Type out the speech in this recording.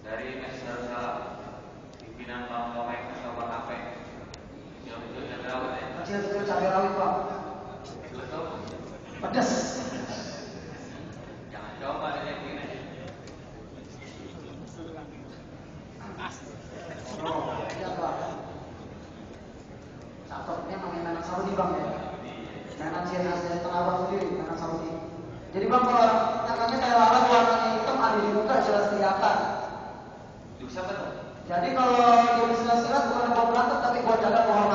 dari Mesir Darussalam, pimpinan Bang Komeng atau Bang Ape. Kecil-kecil cabai rawit ya. Kecil-kecil cabai rawit Pak. Betul. Pedas. Jangan coba deh yang ini. Oh, iya Pak. Cakepnya namanya mainan Saudi Bang ya. Mainan ciri khas dari Tanah Abang sendiri, mainan Saudi. Jadi Bang kalau nyatanya kayak lalat warnanya hitam ada di muka jelas kelihatan. Bisa betul. Jadi kalau dia silas-silas bukan buat berantem tapi buat jaga kehormatan.